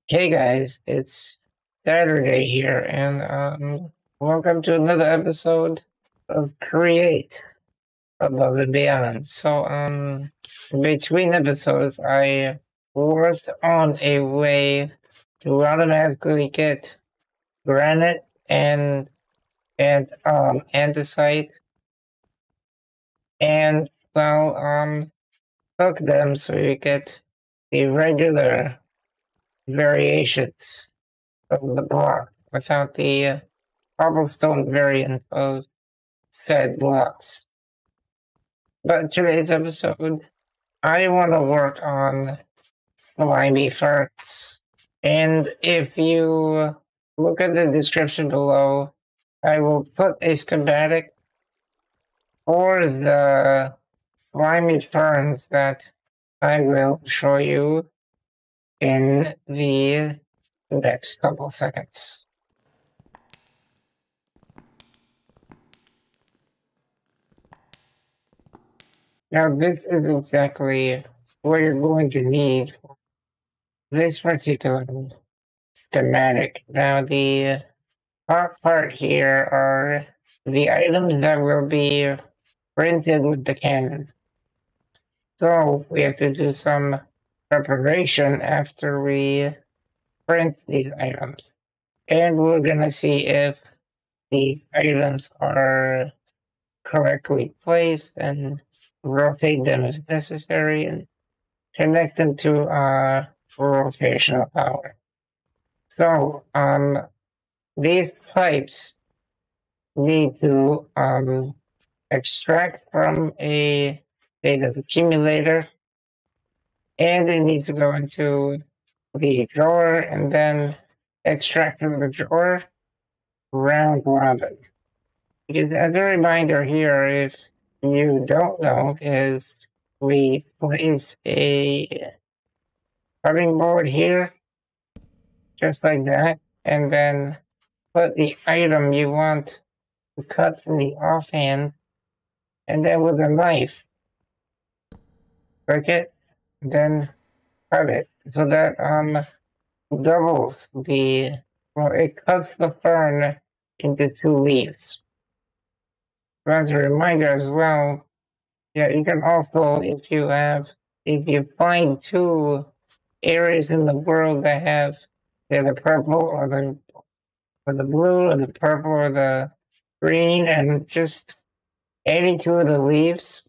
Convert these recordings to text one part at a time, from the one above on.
Hey guys, it's Saturday here, and welcome to another episode of Create Above and Beyond. Between episodes, I worked on a way to automatically get granite and andesite, and cook them so you get the regular variations of the block without the cobblestone variant of said blocks. But today's episode, I want to work on slimy ferns. And if you look at the description below, I will put a schematic for the slimy ferns that I will show you in the next couple seconds. Now, this is exactly what you're going to need for this particular schematic. Now, the top part here are the items that will be printed with the cannon. So, we have to do some preparation after we print these items. And we're going to see if these items are correctly placed and rotate them if necessary and connect them to rotational power. So these pipes need to extract from a data accumulator, and it needs to go into the drawer and then extract from the drawer round robin. Because as a reminder here, if you don't know, is we place a cutting board here, just like that, and then put the item you want to cut from the offhand, and then with a knife, click it, then cut it, so that doubles it cuts the fern into 2 leaves. So as a reminder as well, yeah, you can also, if you find 2 areas in the world that have the purple or the blue or the purple or the green, and just any 2 of the leaves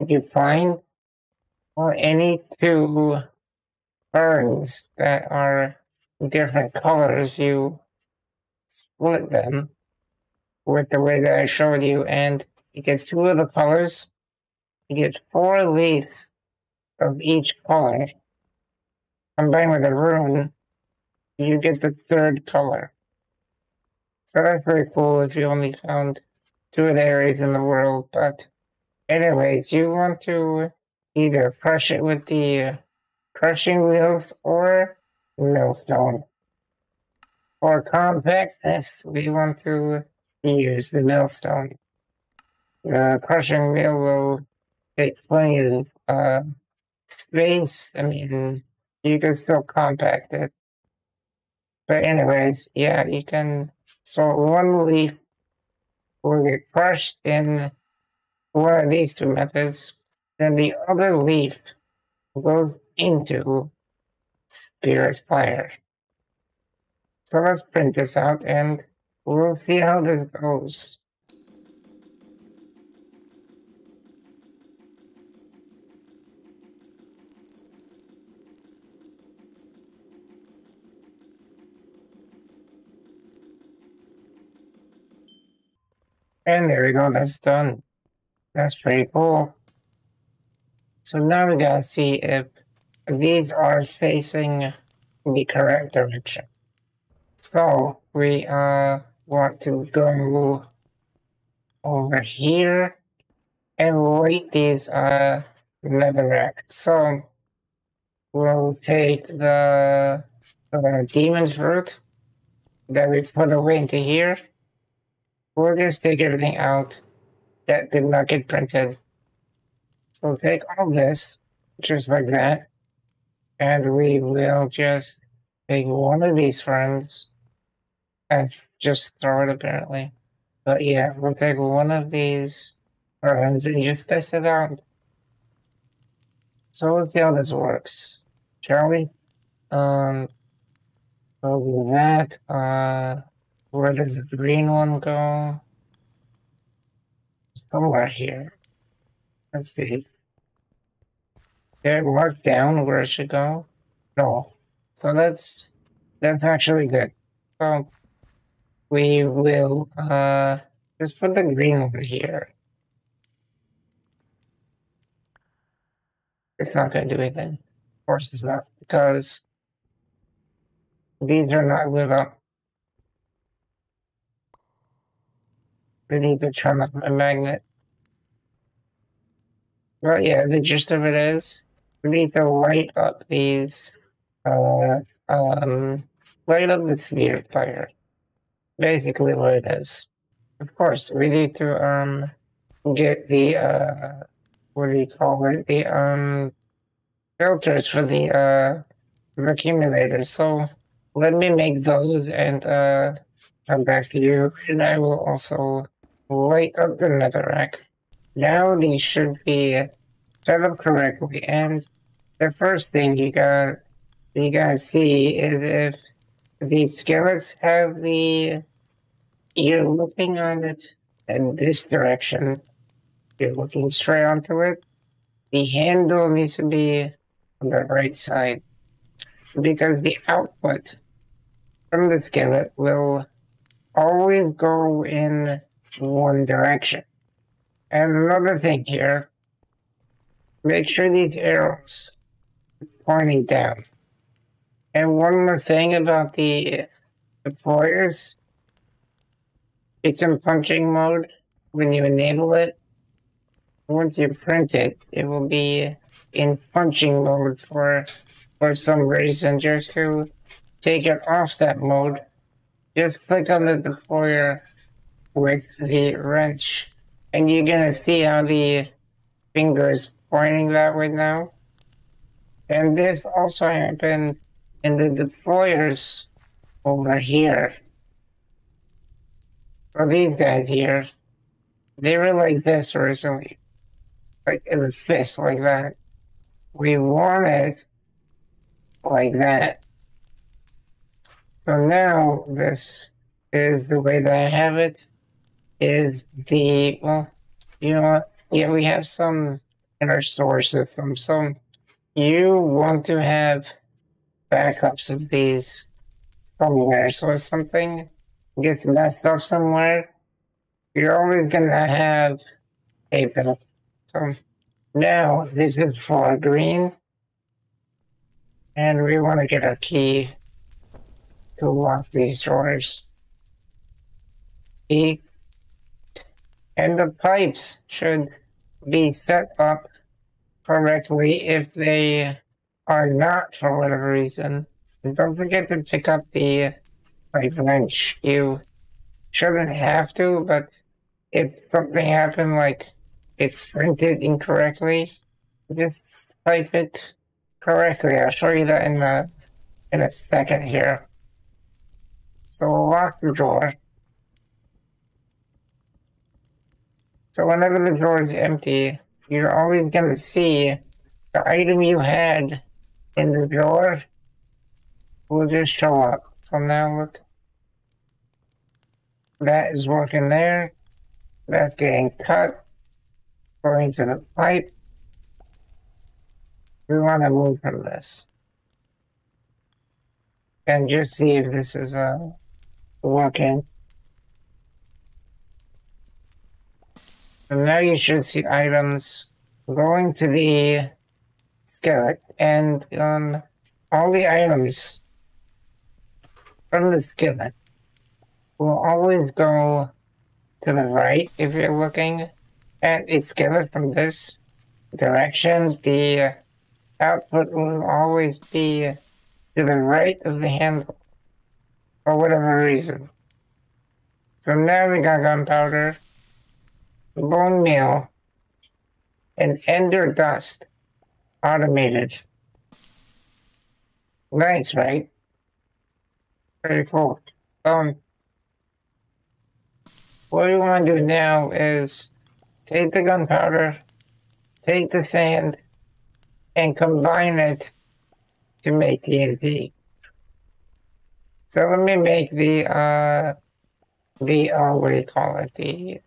you find, or any 2 ferns that are different colors, you split them with the way that I showed you, and you get 2 of the colors. You get 4 leaves of each color. Combined with a rune, you get the 3rd color. So that's very cool if you only found 2 of the areas in the world. But anyways, you want to either crush it with the crushing wheels or millstone. For compactness, we want to use the millstone. The crushing wheel will take plenty of space. I mean, you can still compact it. But anyways, yeah, you can. So 1 leaf will get crushed in one of these 2 methods. Then the other leaf goes into spirit fire. So let's print this out and we'll see how this goes. And there we go, that's done. That's pretty cool. So now we gotta see if these are facing the correct direction. So we want to go over here and light these netherrack. So we'll take the demon's fruit that we put away into here. We'll just take everything out that did not get printed. So take all this, just like that, and we will just take one of these ferns and just throw it apparently. But yeah, we'll take one of these ferns and just test it out. So let's see how this works, shall we? So that, where does the green one go? Somewhere here. Let's see. Did it mark down where it should go? No. So that's actually good. So we will just put the green over here. It's not gonna do anything. Of course it's not, because these are not lit up. We need to turn up my magnet. Well, yeah, the gist of it is we need to light up these, uh, um, light up the sphere fire. Basically, what it is. Of course, we need to get the what do you call it? The filters for the accumulators. So let me make those and come back to you, and I will also light up the netherrack. Now these should be set up correctly, and the first thing you gotta see is if these skillets have the you're looking on it in this direction, you're looking straight onto it. The handle needs to be on the right side, because the output from the skillet will always go in one direction. And another thing here, make sure these arrows are pointing down. And one more thing about the deployers, it's in punching mode when you enable it. Once you print it, it will be in punching mode for some reason. Just to take it off that mode, just click on the deployer with the wrench, and you're gonna see how the finger is pointing that way now. And this also happened in the deployers over here. For these guys here, they were like this originally, like in the fist like that. We want it like that. So now this is the way that I have it. Is the, well, you know what? Yeah, we have some in our storage system. So you want to have backups of these somewhere. So if something gets messed up somewhere, you're always gonna have a backup. So now this is for green, and we want to get a key to lock these drawers. And the pipes should be set up correctly. If they are not, for whatever reason, don't forget to pick up the pipe wrench. You shouldn't have to, but if something happened, like it's printed incorrectly, just type it correctly. I'll show you that in a second here. So we'll lock the drawer. So whenever the drawer is empty, you're always going to see the item you had in the drawer will just show up. So now look, that is working there. That's getting cut, going to the pipe. We want to move from this. And just see if this is working. And now you should see items going to the skillet, and all the items from the skillet will always go to the right. If you're looking at a skillet from this direction, the output will always be to the right of the handle, for whatever reason. So now we got gunpowder, bone meal, and ender dust automated. Nice, right? Very cool. What we want to do now is take the gunpowder, take the sand, and combine it to make TNT. So let me make what do you call it?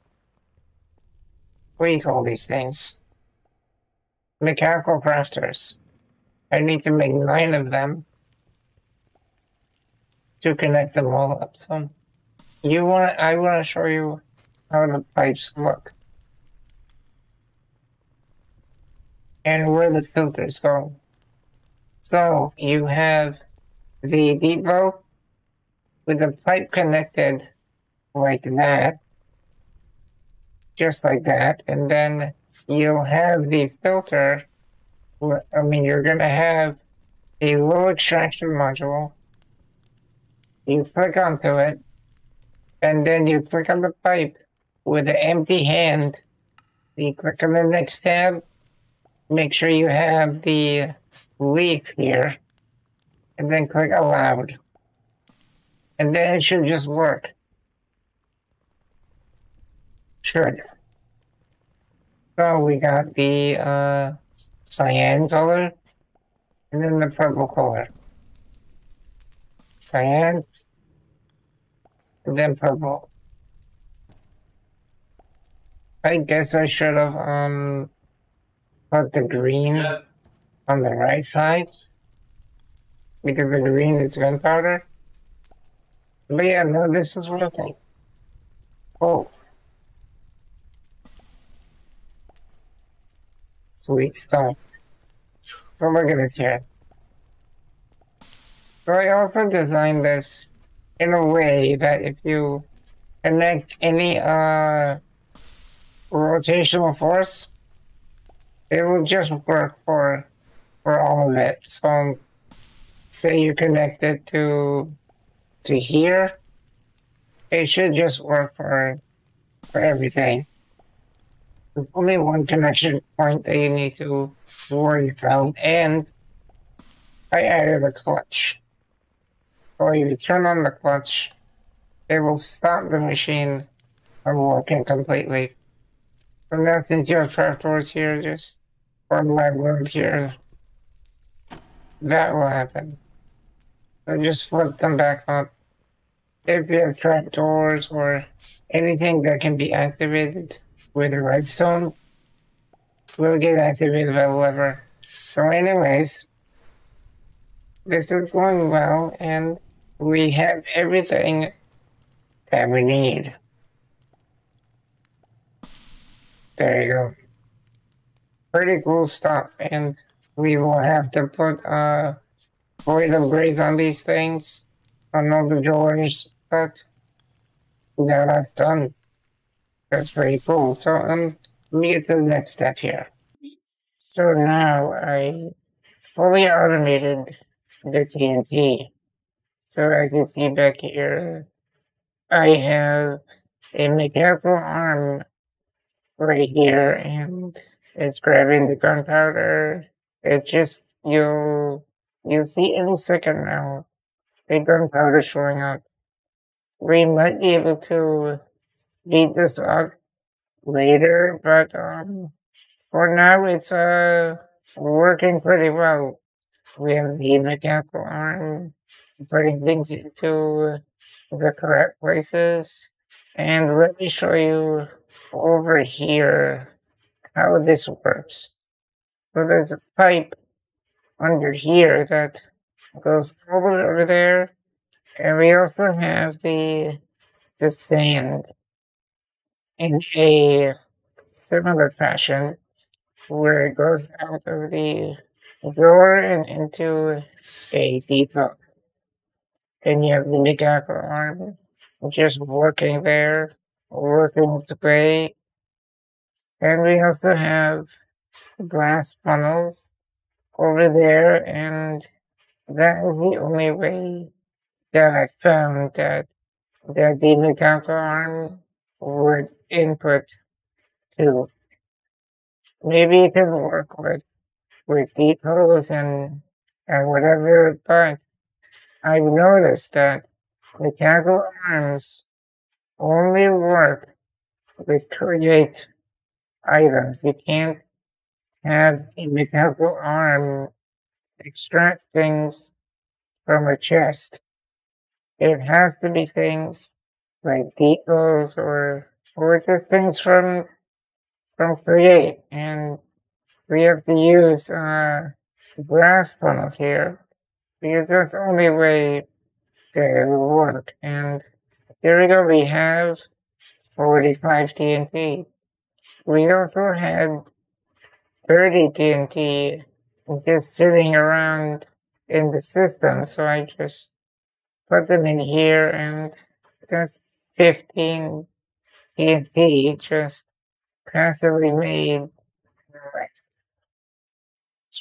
What do you call these things? Mechanical crafters. I need to make 9 of them to connect them all up. So I want to show you how the pipes look and where the filters go. So you have the depot with the pipe connected like that, just like that, and then you'll have the filter. I mean, you're going to have a little extraction module. You click onto it, and then you click on the pipe with an empty hand. You click on the next tab, make sure you have the leaf here, and then click allowed. And then it should just work. Should. So we got the cyan color, and then the purple color. Cyan, and then purple. I guess I should have put the green on the right side, because the green is gunpowder. But yeah, no, this is working. Oh. Sweet stuff. So look at this here. So I also designed this in a way that if you connect any rotational force, it will just work for all of it. So say you connect it to here, it should just work for everything. There's only one connection point that you need to worry about, and I added a clutch. So if you turn on the clutch, it will stop the machine from working completely. So now since you have trapdoors here, just or my world here, that will happen. So just flip them back up. If you have trapdoors or anything that can be activated with a redstone, will get activated by the lever. So anyways, this is going well, and we have everything that we need. There you go. Pretty cool stuff, and we will have to put void upgrades on these things, on all the doors, but now that's done. That's pretty cool. So let me get to the next step here. So now I fully automated the TNT. So as you see back here, I have a mechanical arm right here, and it's grabbing the gunpowder. It just, you'll see in a second now, the gunpowder showing up. We might be able to speed this up later, but for now it's working pretty well. We have the mechanical arm putting things into the correct places. And let me show you over here how this works. So there's a pipe under here that goes all the way over there. And we also have the sand in a similar fashion, where it goes out of the door and into a depot. And you have the mechanical arm just working there, working its way. And we also have glass funnels over there, and that is the only way that I found that the mechanical arm would input to. Maybe it can work with depots and whatever, but I've noticed that mechanical arms only work with create items. You can't have a mechanical arm extract things from a chest. It has to be things like deepos or just things from create, and we have to use brass funnels here because that's the only way that it will work. And there we go. We have 45 TNT. We also had 30 TNT just sitting around in the system, so I just put them in here, and that's 15 TNT just passively made like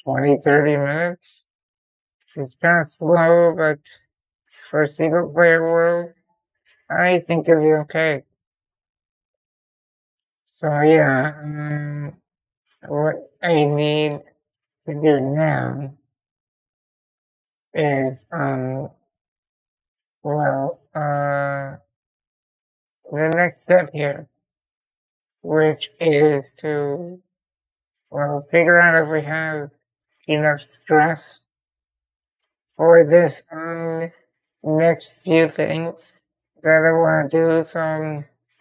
20-30 minutes. It's kind of slow, but for a single player world, I think it'll be okay. So yeah, what I need to do now is, the next step here, which is to, figure out if we have enough stress for this, next few things that I want to do. So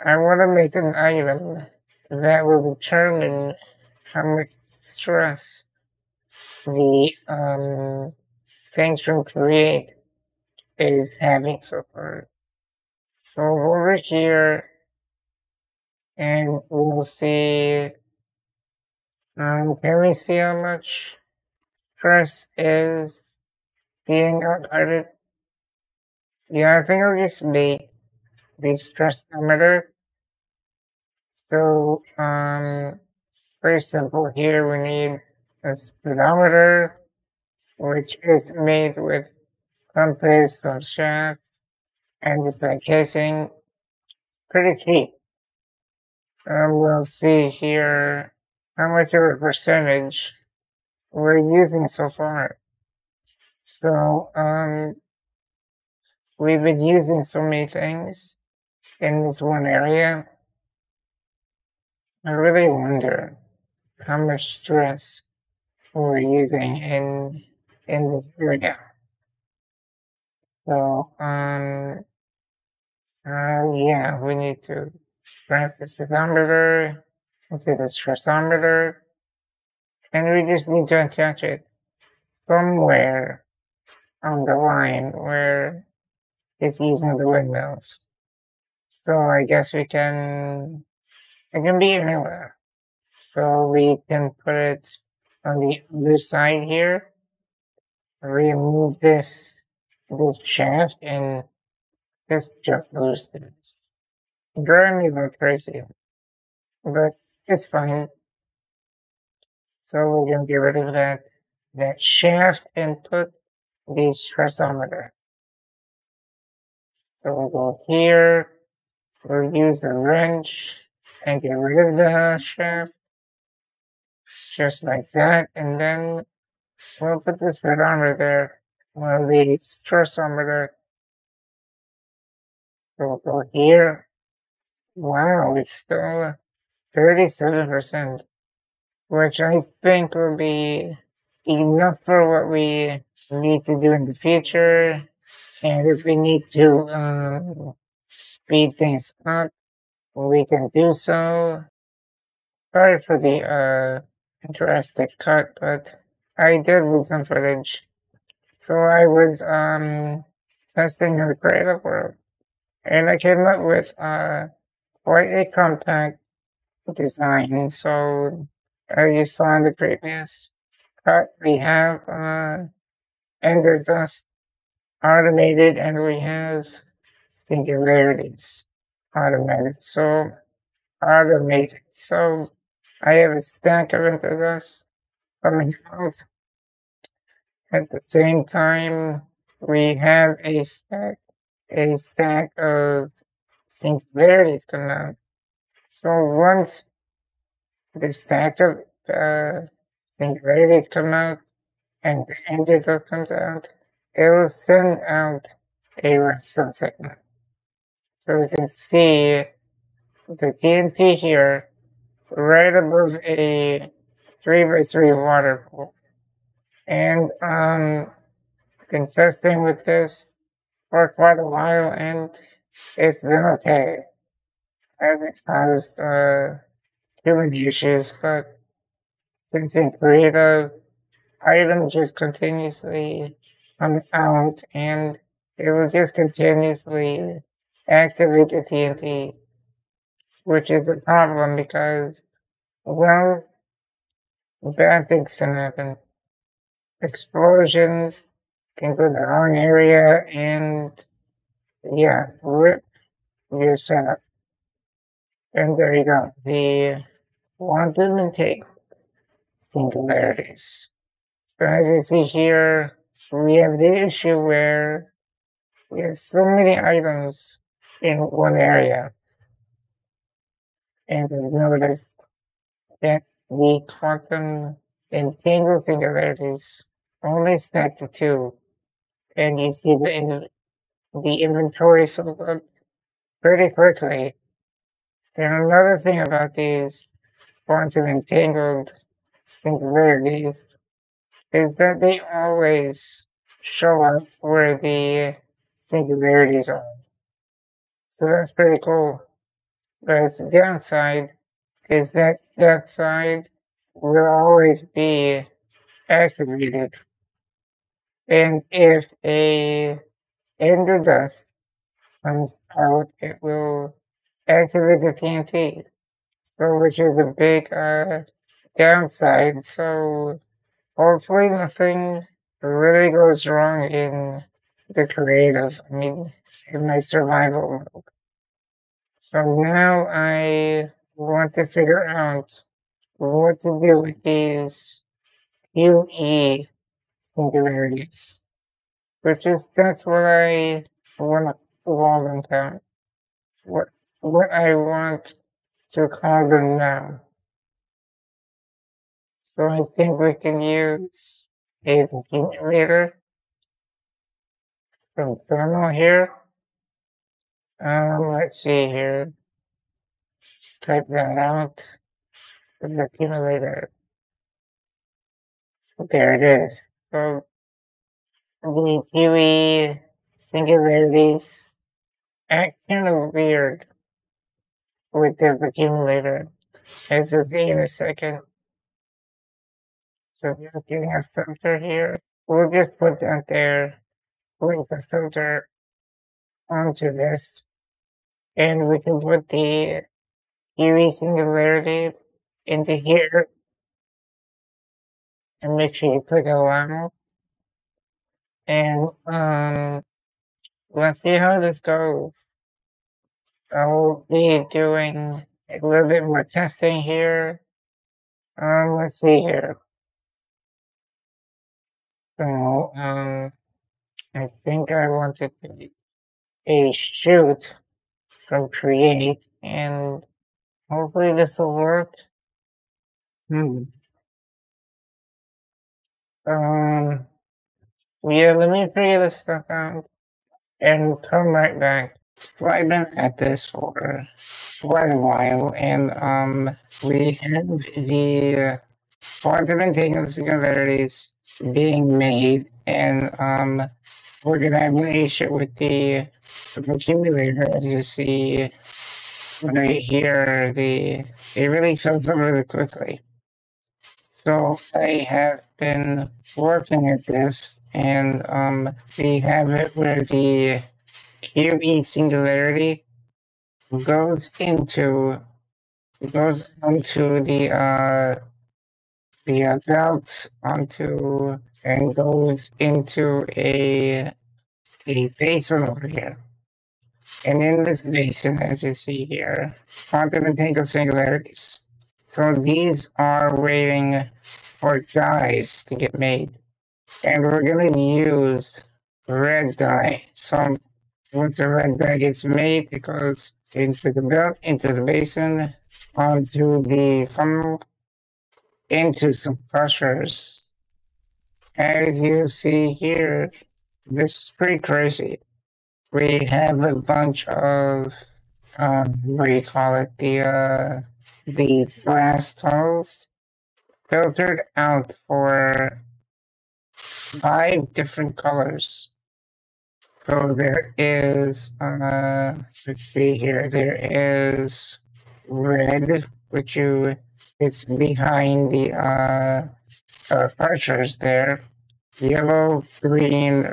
I want to make an item that will determine how much stress the things from create is having so far. So over here, and we'll see. Can we see how much stress is being outputted? Yeah, I think I'll just make the stress limiter. So, very simple here. We need a speedometer, which is made with compass, some shaft, and just like casing. Pretty cheap. We'll see here how much of a percentage we're using so far. So, we've been using so many things in this one area. I really wonder how much stress we're using in this area. So, yeah, we need to grab the stressometer, into the stressometer, and we just need to attach it somewhere on the line where it's using the windmills. So I guess it can be anywhere. So we can put it on the other side here, remove this shaft, and just lose this. Driving me a little crazy, but it's fine. So we're gonna get rid of that shaft and put the stressometer. So we'll go here, we'll use the wrench and get rid of the shaft, just like that, and then we'll put this speedometer there, well, the stressometer. So we'll go here. Wow, it's still 37%, which I think will be enough for what we need to do in the future. And if we need to speed things up, we can do so. Sorry for the drastic cut, but I did lose some footage. So I was testing the creative world, and I came up with quite a compact design. So as you saw in the previous cut, we have ender dust automated, and we have singularities automated. So I have a stack of ender dust coming out. At the same time, we have a stack of singularities coming out. So once the stack of singularities come out and the ender dust comes out, it will send out a red sunset. So we can see the TNT here right above a 3x3 water pool. And been testing with this for quite a while, and it's been okay. I haven't caused too many issues, but since in creative, items just continuously come out, and it will just continuously activate the TNT, which is a problem because, well, bad things can happen. Explosions can go to the wrong area, and yeah, rip your setup. And there you go. The quantum intake singularities. So as you see here, we have the issue where we have so many items in one area. And you notice that the quantum entangled singularities only stack to two. And you see the inventory filled up pretty quickly. And another thing about these quantum entangled singularities is that they always show us where the singularities are. So that's pretty cool. But the downside is that that side will always be activated. And if a ender dust comes out, it will activate the TNT. So which is a big downside. So hopefully nothing really goes wrong in the creative. I mean, in my survival mode. So now I want to figure out what to do with these QE singularities, which is that's what I want to call them down. What I want to call them now. So I think we can use a accumulator from thermal here. Let's see here. Let's type that out. The accumulator. There it is. So the QE singularities act kind of weird with the accumulator, as you'll see in a second. So just getting a filter here. We'll just put that there, link the filter onto this, and we can put the QE singularity into here, and make sure you click allow. And let's see how this goes. I'll be doing a little bit more testing here. Let's see here. So, I think I want to do a shoot from create, and hopefully this will work. Yeah, let me figure this stuff out and come right back. So I've been at this for quite a while, and we have the quantum entangled singularities being made, and we're gonna have an issue with the accumulator. As you see right here, it really fills up really quickly. So I have been working at this, and we have it where the QE singularity goes onto the belts onto and goes into a basin over here. And in this basin, as you see here, quantum entangled singularities. So these are waiting for dyes to get made. And we're going to use red dye. So once a red dye gets made, it goes into the belt, into the basin, onto the funnel, into some crushers. As you see here, this is pretty crazy. we have a bunch of what do you call it? The glass tunnels filtered out for 5 different colors. So there is, let's see here, there is red, which it's behind the archers there. Yellow, green,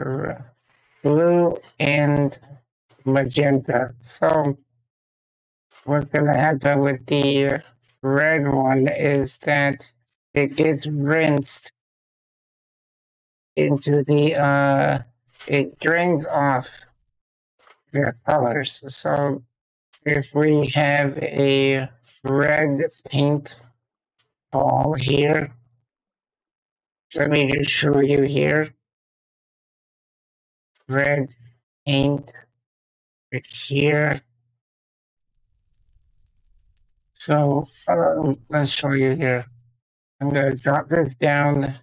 blue, and magenta. So what's going to happen with the red one is that it gets rinsed into it drains off their colors. So if we have a red paint ball here, let me just show you here. Red paint right here. So let's show you here. I'm going to drop this down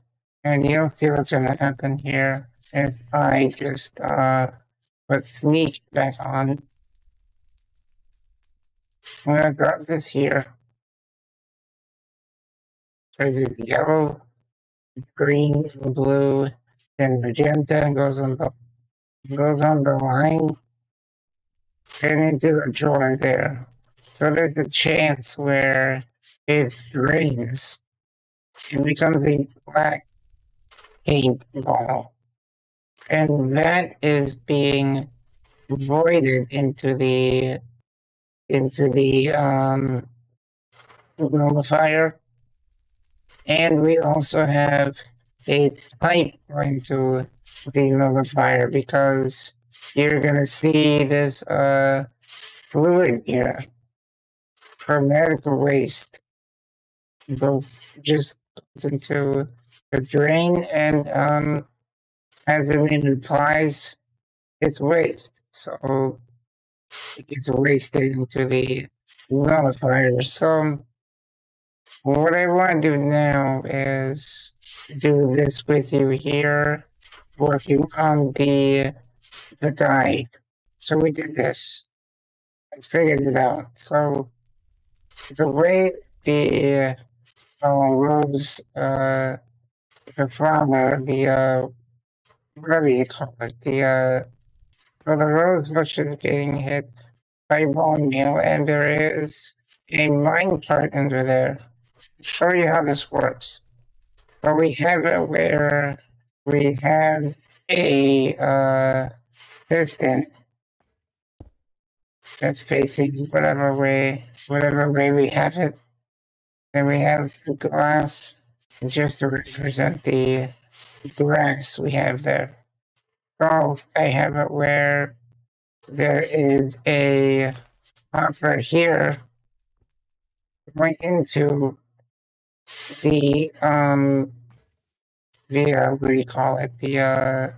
and you'll see what's going to happen here if I just put sneak back on. I'm going to drop this here. There's a yellow, green, blue, and magenta goes on the line and into a drawer there. So there's a chance where it drains and becomes a black paint ball. And that is being voided into the nullifier. And we also have a pipe going to the nullifier because you're gonna see this fluid here. Chromatic waste just goes into the drain, and as the name implies, it's waste. So it gets wasted into the nullifier. So what I want to do now is do this with you here, working on the die. So we did this. I figured it out. So the way the rose, the flower, whatever you call it, so the rose bush is getting hit by bone meal, and there is a mine cart under there. Show you how this works. So we have it where we have a piston that's facing whatever way we have it. Then we have the glass just to represent the grass we have there. So I have it where there is a hopper here going into the what do you call it? The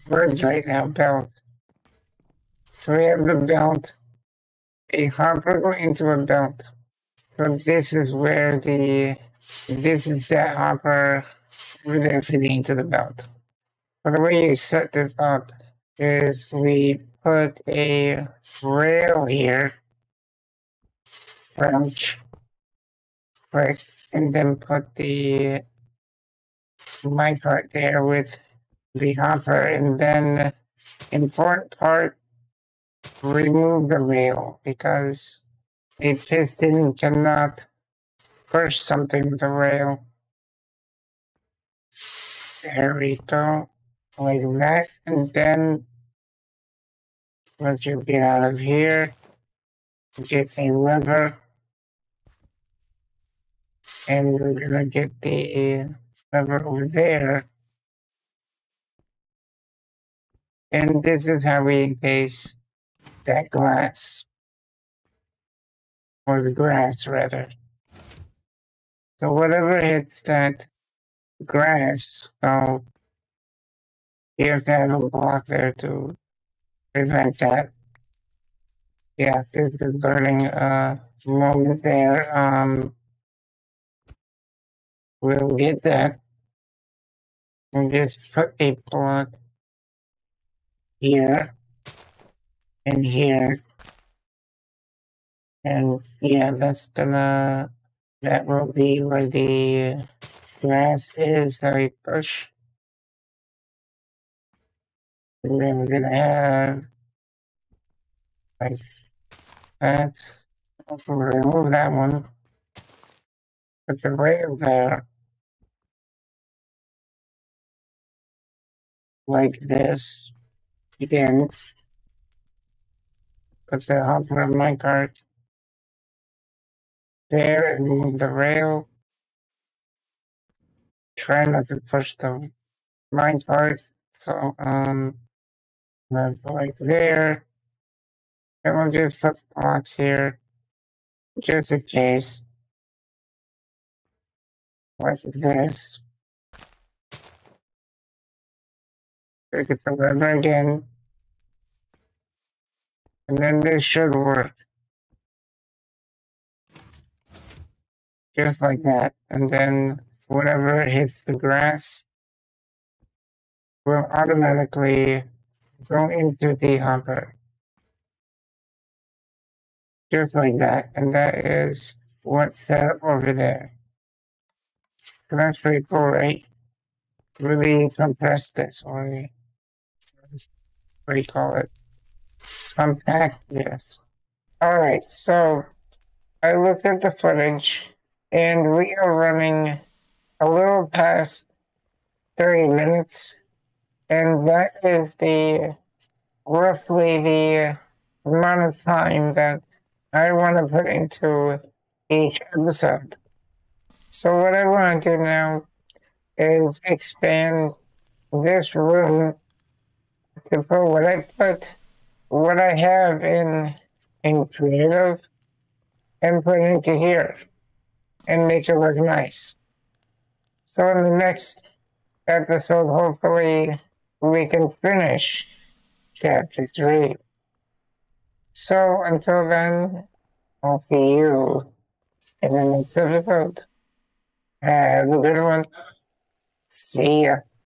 words right now, belt. So we have the belt, a hopper going into a belt. So this is where this is that hopper where they're fitting into the belt. So the way you set this up is we put a rail here, branch, right, and then put the minecart there with the hopper, and then important part, remove the rail because a piston cannot push something with a rail. There we go, like that, and then once you get out of here, get a lever, and we're gonna get the lever over there. And this is how we encase that glass, or the grass rather. So whatever hits that grass, so you have to have a block there to prevent that. Yeah, there's a learning moment there. We'll get that and just put a block here and here. And yeah, that will be where the grass is that we push. And then we're gonna have like that. Also remove that one. Put the rail there. Like this. Again. Put the hopper on my cart. There and move the rail. Try not to push the mine cart. So like there. And we'll just put blocks here. Just in case. Like this. Take it the lever again. And then this should work. Just like that. And then whatever hits the grass will automatically go into the hopper. Just like that. And that is what's set up over there. So that's pretty cool, right? Really compress this, or what do you call it? Compact, yes. Alright, so I looked at the footage and we are running a little past 30 minutes, and that is roughly the amount of time that I want to put into each episode. So what I want to do now is expand this room to put what I have in creative and put it into here and make it look nice. So in the next episode, hopefully we can finish chapter 3. So until then, I'll see you in the next episode. Have a good one. See ya.